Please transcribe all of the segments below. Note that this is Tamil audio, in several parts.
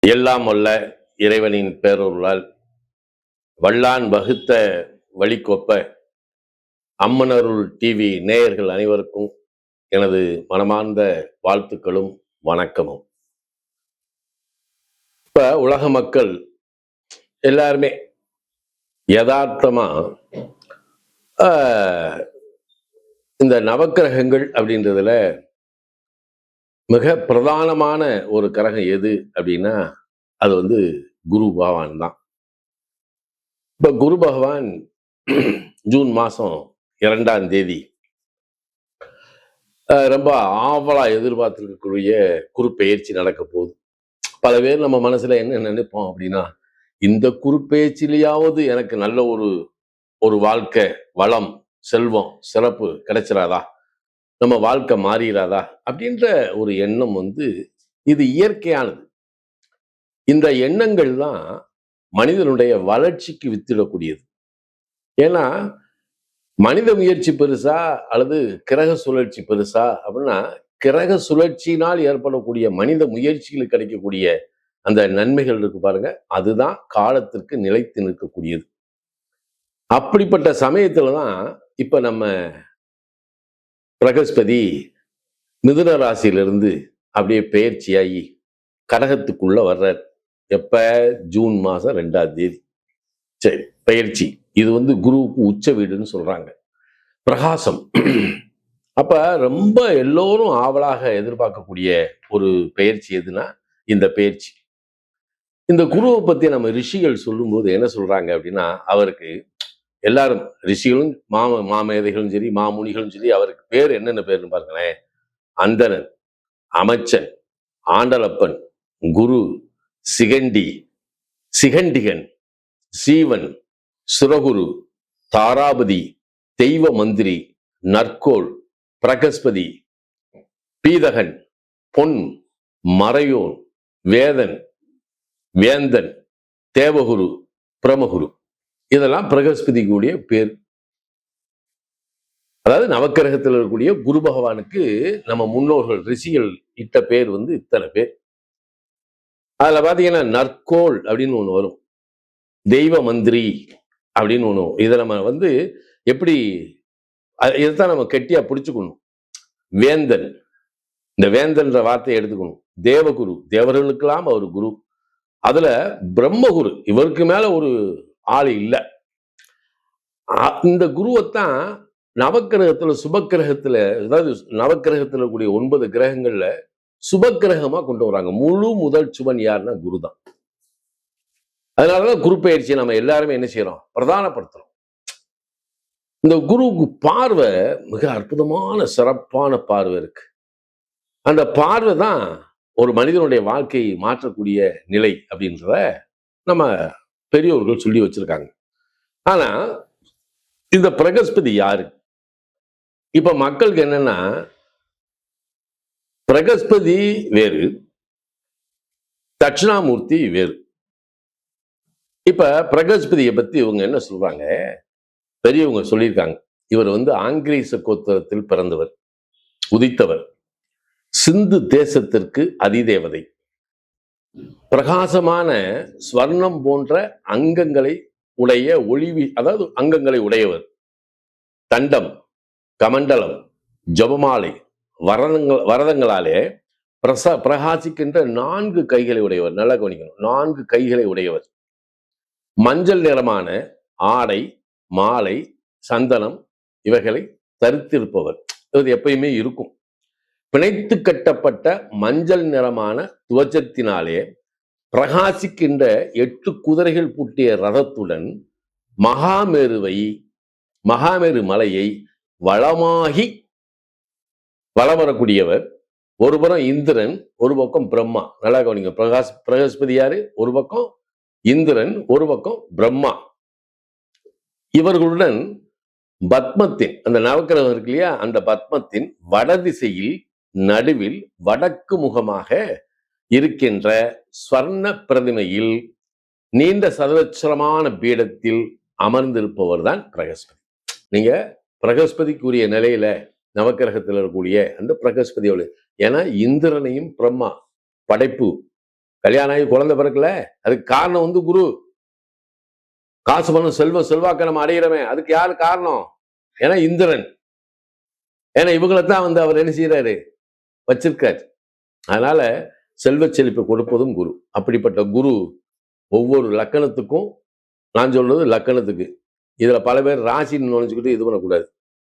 எல்லாம் வல்ல இறைவனின் பேரொருளால் வல்லான் வகுத்த வழிகொப்ப அம்மனருள் டிவி நேயர்கள் அனைவருக்கும் எனது மனமார்ந்த வாழ்த்துக்களும் வணக்கமும். இப்ப உலக மக்கள் எல்லாருமே யதார்த்தமா இந்த நவக்கிரகங்கள் அப்படின்றதுல மிக பிரதானமான ஒரு கிரகம் எது அப்படின்னா அது குரு பகவான் தான். இப்ப குரு பகவான் ஜூன் மாசம் 2ஆம் தேதி ரொம்ப ஆவலா எதிர்பார்த்திருக்கக்கூடிய குரு பெயர்ச்சி நடக்க போகுது. பல பேர் நம்ம மனசுல என்ன நினைப்போம் அப்படின்னா, இந்த குரு பெயர்ச்சியிலேயாவது எனக்கு நல்ல ஒரு வாழ்க்கை வளம் செல்வம் சிறப்பு கிடைச்சிடாதா, நம்ம வாழ்க்கை மாறிடாதா அப்படின்ற ஒரு எண்ணம் இது இயற்கையானது. இந்த எண்ணங்கள் தான் மனிதனுடைய வளர்ச்சிக்கு வித்திடக்கூடியது. ஏன்னா மனித முயற்சி பெருசா அல்லது கிரக சுழற்சி பெருசா அப்படின்னா, கிரக சுழற்சியினால் ஏற்படக்கூடிய மனித முயற்சிகளுக்கு கிடைக்கக்கூடிய அந்த நன்மைகள் இருக்கு பாருங்க, அதுதான் காலத்திற்கு நிலைத்து நிற்கக்கூடியது. அப்படிப்பட்ட சமயத்துலதான் இப்ப நம்ம பிரகஸ்பதி மிதுன ராசியிலிருந்து அப்படியே பெயர்ச்சியாகி கடகத்துக்குள்ள வர்றார். எப்ப? ஜூன் மாசம் 2ஆம் தேதி. சரி, பெயர்ச்சி. இது குருவுக்கு உச்ச வீடுன்னு சொல்றாங்க. பிரகாசம். அப்ப ரொம்ப எல்லோரும் ஆவலாக எதிர்பார்க்கக்கூடிய ஒரு பெயர்ச்சி எதுனா இந்த பெயர்ச்சி. இந்த குருவை பத்தி நம்ம ரிஷிகள் சொல்லும்போது என்ன சொல்றாங்க அப்படின்னா, அவருக்கு எல்லாரும் ரிஷிகளும் மாமேதைகளும் சரி மாமுனிகளும் சரி அவருக்கு பேர் என்னென்ன பேருன்னு பாருங்களேன். அந்தணன், அமைச்சன், ஆண்டலப்பன், குரு, சிகண்டி, சிகண்டிகன், சீவன், சுரகுரு, தாராபதி, தெய்வ மந்திரி, நற்கோள், பிரகஸ்பதி, பீதகன், பொன், மறையோன், வேதன், வேந்தன், தேவகுரு, பிரமகுரு, இதெல்லாம் பிரகஸ்பதிக்குரிய பேர். அதாவது நவக்கிரகத்தில் இருக்கக்கூடிய குரு பகவானுக்கு நம்ம முன்னோர்கள் ரிஷிகள் இட்ட பேர் இத்தனை பேர். அதுல பாத்தீங்கன்னா நற்கோள் அப்படின்னு ஒண்ணு வரும், தெய்வ மந்திரி அப்படின்னு ஒண்ணு. இதை நம்ம எப்படி இதைத்தான் நம்ம கெட்டியா பிடிச்சுக்கணும். வேந்தன், இந்த வேந்தன்ற வார்த்தையை எடுத்துக்கணும். தேவகுரு, தேவர்களுக்கெல்லாம் அவர் குரு. அதுல பிரம்மகுரு, இவருக்கு மேல ஒரு ஆள் இல்லை. இந்த குருவைத்தான் நவக்கிரகத்துல சுபக்கிரகத்துல, அதாவது நவக்கிரகத்துல கூடிய 9 கிரகங்கள்ல சுபக்கிரகமா கொண்டு வராங்க. முழு முதல் சுபன் யாருன்னா குரு தான். அதனாலதான் குரு பெயர்ச்சியை நம்ம எல்லாருமே என்ன செய்யறோம்? பிரதானப்படுத்துறோம். இந்த குருவுக்கு பார்வை மிக அற்புதமான சிறப்பான பார்வை இருக்கு. அந்த பார்வை தான் ஒரு மனிதனுடைய வாழ்க்கையை மாற்றக்கூடிய நிலை அப்படின்றத நம்ம பெரியோர்கள் சொல்லி வச்சிருக்காங்க. ஆனா இந்த பிரகஸ்பதி யாரு? இப்ப மக்களுக்கு என்னன்னா, பிரகஸ்பதி வேறு, தட்சிணாமூர்த்தி வேறு. இப்ப பிரகஸ்பதியை பத்தி இவங்க என்ன சொல்றாங்க, பெரியவங்க சொல்லியிருக்காங்க. இவர் ஆங்கிரீச கோத்திரத்தில் பிறந்தவர், உதித்தவர், சிந்து தேசத்திற்கு அதிதேவதை, பிரகாசமான ஸ்வர்ணம் போன்ற அங்கங்களை உடைய அதாவது அங்கங்களை உடையவர், தண்டம், கமண்டலம், ஜபமாலை, வரதங்களாலே பிரகாசிக்கின்ற 4 கைகளை உடையவர். நல்லா கவனிக்கணும், 4 கைகளை உடையவர். மஞ்சள் நிறமான ஆடை, மாலை, சந்தனம் இவைகளை தரித்திருப்பவர். இது எப்பயுமே இருக்கும். பிணைத்து கட்டப்பட்ட மஞ்சள் நிறமான துவஜத்தினாலே பிரகாசிக்கின்ற 8 குதிரைகள் பூட்டிய ரதத்துடன் மகாமேரு மலையை வளமாகி வளம் வரக்கூடியவர். ஒரு புறம் இந்திரன், ஒரு பக்கம் பிரம்மா. நல்லா கவனிங்க, பிரகஸ்பதி யாரு? ஒரு பக்கம் இந்திரன், ஒரு பக்கம் பிரம்மா. இவர்களுடன் பத்மத்தின், அந்த நவக்கிரகம் இருக்கு இல்லையா, அந்த பத்மத்தின் வடதிசையில் நடுவில் வடக்கு முகமாக இருக்கின்ற ஸ்வர்ண பிரதிமையில் நீண்ட சதுரச்சரமான பீடத்தில் அமர்ந்திருப்பவர் தான் பிரகஸ்பதி. நீங்க பிரகஸ்பதிக்குரிய நிலையில நவக்கிரகத்தில் இருக்கக்கூடிய அந்த பிரகஸ்பதியோடு, ஏன்னா இந்திரனையும் பிரம்மா படைப்பு கல்யாணம் ஆகி குழந்தை பிறக்கல, அதுக்கு காரணம் வந்து குரு. காசு பணம் செல்வம் செல்வாக்க நம்ம அடையிறவன், அதுக்கு யாரு காரணம்? ஏன்னா இந்திரன். ஏன்னா இவங்களைத்தான் வந்து அவர் என்ன செய்யறாரு, வச்சிருக்காரு. அதனால செல்வ செழிப்பை கொடுப்பதும் குரு. அப்படிப்பட்ட குரு ஒவ்வொரு லக்கணத்துக்கும், நான் சொல்றது லக்கணத்துக்கு, இதுல பல பேர் ராசின்னு நினைச்சுக்கிட்டு இது பண்ணக்கூடாது.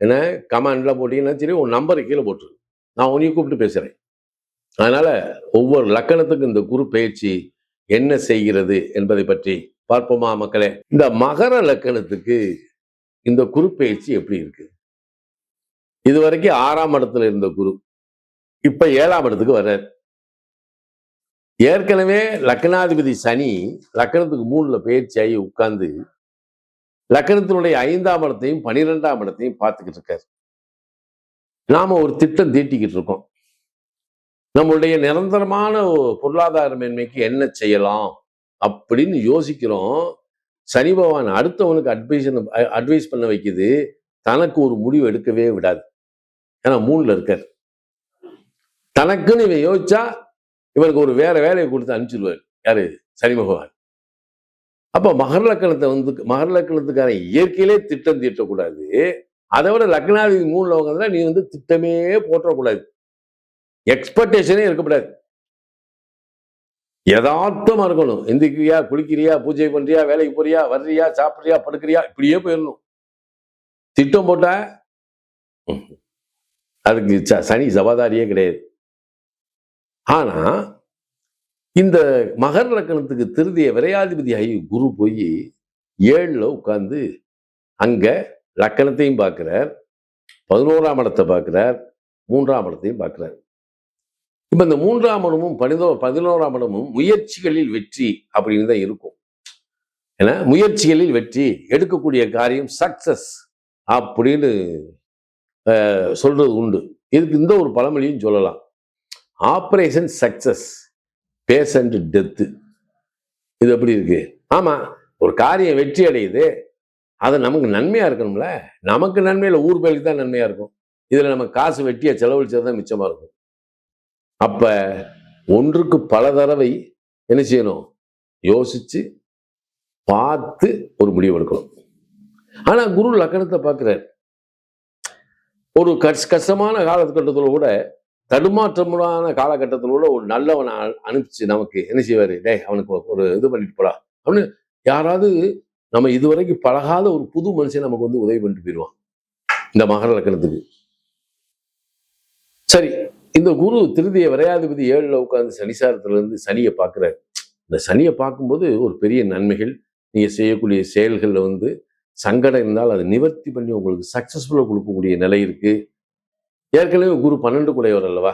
ஏன்னா கமெண்ட்ல போட்டீங்கன்னா சரி, உன் நம்பரை கீழே போட்டுரு, நான் உன்னையும் கூப்பிட்டு பேசுறேன். அதனால ஒவ்வொரு லக்கணத்துக்கும் இந்த குரு பயிற்சி என்ன செய்கிறது என்பதை பற்றி பார்ப்போமா மக்களே? இந்த மகர லக்கணத்துக்கு இந்த குரு பயிற்சி எப்படி இருக்கு? இதுவரைக்கும் 6ஆம் இடத்துல இருந்த குரு இப்ப 7ஆம் இடத்துக்கு வர்றார். ஏற்கனவே லக்னாதிபதி சனி லக்கணத்துக்கு 3ல பயிற்சியாகி உட்கார்ந்து லக்கணத்தினுடைய 5ஆம் இடத்தையும் 12ஆம் இடத்தையும் பார்த்துக்கிட்டு இருக்காரு. நாம ஒரு திட்டம் தீட்டிக்கிட்டு இருக்கோம். நம்மளுடைய நிரந்தரமான பொருளாதார மேன்மைக்கு என்ன செய்யலாம் அப்படின்னு யோசிக்கிறோம். சனி பகவான் அடுத்தவனுக்கு அட்வைஸ் பண்ண வைக்குது, தனக்கு ஒரு முடிவு எடுக்கவே விடாது. ஏன்னா 3ல இருக்கார். தனக்குன்னு இவன் யோசிச்சா இவனுக்கு ஒரு வேற வேலையை கொடுத்து அனுப்பிச்சிடுவார். யாரு? சனி பகவான். அப்ப மகர லக்கணத்துக்கான இயற்கையிலே திட்டம் தீட்டக்கூடாது. அதை விட லக்னாதிபதி 3ல உட்கார்ந்தா நீ வந்து திட்டமே போற்றக்கூடாது, எக்ஸ்பெக்டேஷனே இருக்கக்கூடாது. யதார்த்தமா இருக்கணும். எந்திரிக்கிறியா, குளிக்கிறியா, பூஜை பண்றியா, வேலைக்கு போறியா, வர்றியா, சாப்பிடுறியா, படுக்கிறியா, இப்படியே போயிடணும். திட்டம் போட்டா அதுக்கு சனி சபாதாரியே கிடையாது. ஆனா இந்த மகர லக்கணத்துக்கு திருதிய விரையாதிபதி ஆகி குரு போய் 7ல உட்கார்ந்து அங்க லக்கணத்தையும் பார்க்கிறார், 11ஆம் இடத்தை பார்க்கிறார், 3ஆம் இடத்தையும் பார்க்கிறார். இப்ப இந்த 3ஆம் இடமும் 11ஆம் இடமும் முயற்சிகளில் வெற்றி அப்படின்னு தான் இருக்கும். ஏன்னா முயற்சிகளில் வெற்றி, எடுக்கக்கூடிய காரியம் சக்சஸ் அப்படின்னு சொல்றது உண்டு. இதுக்கு இந்த ஒரு பழமொழியும் சொல்லலாம், ஆபரேஷன் சக்சஸ், பேஷண்ட் டெத்து. இது எப்படி இருக்கு? ஆமா, ஒரு காரியம் வெற்றி அடையுது, அது நமக்கு நன்மையா இருக்கணும்ல. நமக்கு நன்மையில ஊர் பேருக்கு தான் நன்மையா இருக்கும். இதுல நம்ம காசு வெட்டியா செலவழிச்சதுதான் மிச்சமா இருக்கும். அப்ப ஒன்றுக்கு பல தடவை என்ன செய்யணும், யோசிச்சு பார்த்து ஒரு முடிவு எடுக்கணும். ஆனா குரு லக்கணத்தை பார்க்கிறார். ஒரு கஷ்டமான காலகட்டத்தில் கூட, தடுமாற்றமான காலகட்டத்தில் கூட ஒரு நல்லவனை அனுப்பிச்சு நமக்கு என்ன செய்வாரு, டேய் அவனுக்கு ஒரு இது பண்ணிட்டு போடா அப்படின்னு யாராவது நம்ம இதுவரைக்கும் பழகாத ஒரு புது மனுஷன் நமக்கு வந்து உதவி பண்ணிட்டு போயிடுவான் இந்த மகர லக்கணத்துக்கு. சரி, இந்த குரு திருதிய விரையாதிபதி 7ல உட்கார்ந்து சனிசாரத்துல இருந்து சனியை பார்க்கிறார். இந்த சனியை பார்க்கும்போது ஒரு பெரிய நன்மைகள், நீங்க செய்யக்கூடிய செயல்கள்ல வந்து சங்கடம் இருந்தால் அதை நிவர்த்தி பண்ணி உங்களுக்கு சக்சஸ்ஃபுல்லா கொடுக்கக்கூடிய நிலை இருக்கு. ஏற்கனவே குரு 12 கூடையவர் அல்லவா.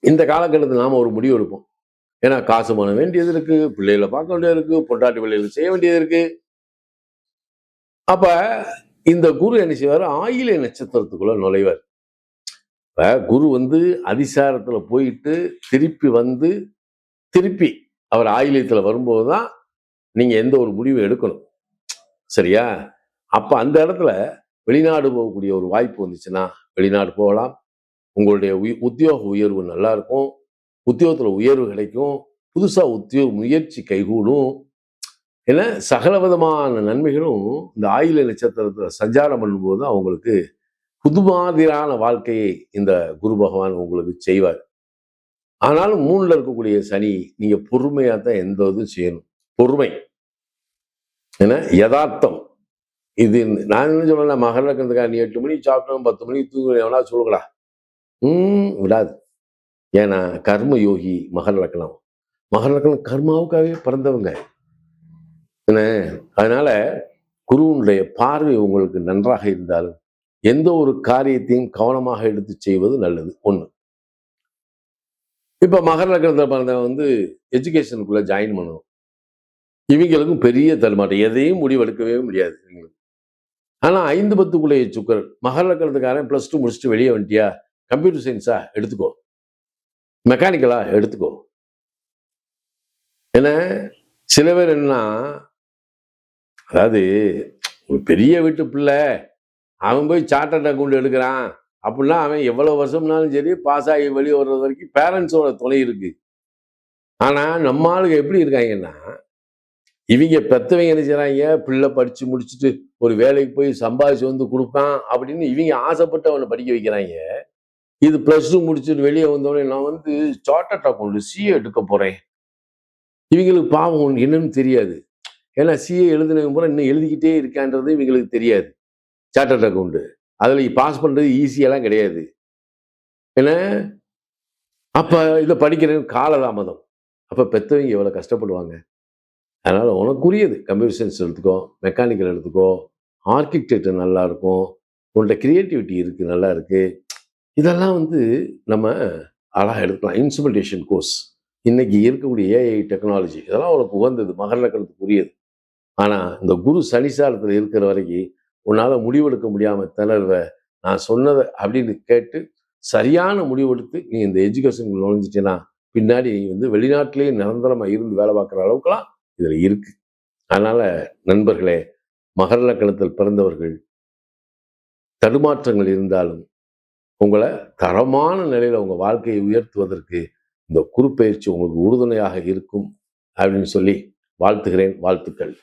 இந்த காலகட்டத்தில் நாம ஒரு முடிவு எடுப்போம். ஏன்னா காசு பண்ண வேண்டியது இருக்கு, பிள்ளைகளை பார்க்க வேண்டியது இருக்கு, பொண்டாட்டி பிள்ளைகளுக்கு செய்ய வேண்டியது இருக்கு. அப்ப இந்த குரு என்ன செய்வார், ஆயில்ய நட்சத்திரத்துக்குள்ள நுழைவார். இப்ப குரு வந்து அதிசாரத்துல போயிட்டு திருப்பி அவர் ஆயில்யத்துல வரும்போதுதான் நீங்க எந்த ஒரு முடிவை எடுக்கணும். சரியா? அப்ப அந்த இடத்துல வெளிநாடு போகக்கூடிய ஒரு வாய்ப்பு வந்துச்சுன்னா வெளிநாடு போகலாம். உங்களுடைய உத்தியோக உயர்வு நல்லா இருக்கும், உத்தியோகத்துல உயர்வு கிடைக்கும், புதுசா உத்தியோக முயற்சி கைகூடும். ஏன்னா சகல விதமான நன்மைகளும் இந்த ஆயில்ய நட்சத்திரத்துல சஞ்சாரம் பண்ணும்போது தான் அவங்களுக்கு புது மாதிரியான வாழ்க்கையை இந்த குரு பகவான் உங்களுக்கு செய்வார். ஆனாலும் 3ல இருக்கக்கூடிய சனி, நீங்க பொறுமையா தான் எந்த இதுவும் செய்யணும். பொறுமை, ஏன்னா யதார்த்தம். இது நான் என்ன சொல்லலாம், மகர லக்கணத்துக்காக நீ 8 மணிக்கு சாப்பிட்டோம் 10 மணிக்கு தூங்க எவனா சொல்லுங்களா, விடாது. ஏன்னா கர்ம யோகி மகர லக்கணம். மகர லக்கணம் கர்மாவுக்காகவே பிறந்தவங்க. என்ன, அதனால குருவுடைய பார்வை உங்களுக்கு நன்றாக இருந்தாலும் எந்த ஒரு காரியத்தையும் கவனமாக எடுத்து செய்வது நல்லது. ஒண்ணு. இப்ப மகர லக்கணத்தில் பிறந்தவங்க வந்து எஜுகேஷனுக்குள்ள ஜாயின் பண்ணணும். இவங்களுக்கும் பெரிய தடுமாட்டம், எதையும் முடிவெடுக்கவே முடியாது இவங்களுக்கு. ஆனா 5-10 சுக்கரன் மகர லக்கணத்துக்காரன் +2 முடிச்சுட்டு வெளியே வந்துட்டியா, கம்ப்யூட்டர் சயின்ஸா எடுத்துக்கோ, மெக்கானிக்கலா எடுத்துக்கோ. ஏன்னா சில பேர் என்ன, அதாவது ஒரு பெரிய வீட்டு பிள்ளை அவன் போய் சார்ட்டர்ட் அக்கௌண்ட் எடுக்கிறான் அப்படின்னா அவன் எவ்வளவு வருஷம்னாலும் சரி பாஸ் ஆகி வெளியே வர்றது வரைக்கும் பேரண்ட்ஸோட துணை இருக்கு. ஆனா நம்ம ஆளுங்க எப்படி இருக்காங்கன்னா, இவங்க பெத்தவங்க என்ன செய்றாங்க, பிள்ளை படிச்சு முடிச்சுட்டு ஒரு வேலைக்கு போய் சம்பாதிச்சு வந்து குடுப்பான் அப்படின்னு இவங்க ஆசைப்பட்டு அவனை படிக்க வைக்கிறாங்க. இது +2 முடிச்சுட்டு வெளியே வந்தோடனே நான் வந்து சார்ட்டர்ட் அக்கவுண்ட் சிஏ எடுக்க போறேன். இவங்களுக்கு பாவம் என்னன்னு தெரியாது. ஏன்னா சிஏ எழுதினவன் பூரா இன்னும் எழுதிக்கிட்டே இருக்கான்றது இவங்களுக்கு தெரியாது. Chartered account. அதுல பாஸ் பண்றது ஈஸியெல்லாம் கிடையாது. ஏன்னா அப்ப இத படிக்கிறது காலதாமதம். அப்ப பெத்தவங்க எவ்வளவு கஷ்டப்படுவாங்க. அதனால உனக்குரியது கம்ப்யூட்டர் சயின்ஸ் எடுத்துக்கோ, மெக்கானிக்கல் எடுத்துக்கோ, ஆர்க்கிடெக்ட் நல்லா இருக்கும். உன்கிட்ட கிரியேட்டிவிட்டி இருக்கு, நல்லா இருக்கு. இதெல்லாம் வந்து நம்ம அழகா எடுக்கலாம். இன்ஸ்ட்ருமென்டேஷன் கோர்ஸ். இன்னைக்கு இருக்கக்கூடிய ஏஐ டெக்னாலஜி இதெல்லாம் உனக்கு உகந்தது, மகர லக்னத்துக்கு உரியது. ஆனா இந்த குரு சனிசாரத்துல இருக்கிற வரைக்கும் உன்னால முடிவெடுக்க முடியாம திணறுவ. நான் சொன்னதை அப்படின்னு கேட்டு சரியான முடிவெடுத்து நீ இந்த எஜுகேஷன் நுழைஞ்சிட்டேன்னா பின்னாடி நீ வந்து வெளிநாட்டிலேயே நிரந்தரமா இருந்து வேலை பார்க்குற அளவுக்குலாம் இதுல இருக்கு. அதனால நண்பர்களே, மகர லக்னத்தில் பிறந்தவர்கள் தடுமாற்றங்கள் இருந்தாலும் உங்களை தரமான நிலையில உங்க வாழ்க்கையை உயர்த்துவதற்கு இந்த குரு பயிற்சி உங்களுக்கு உறுதுணையாக இருக்கும் அப்படின்னு சொல்லி வாழ்த்துகிறேன். வாழ்த்துக்கள்.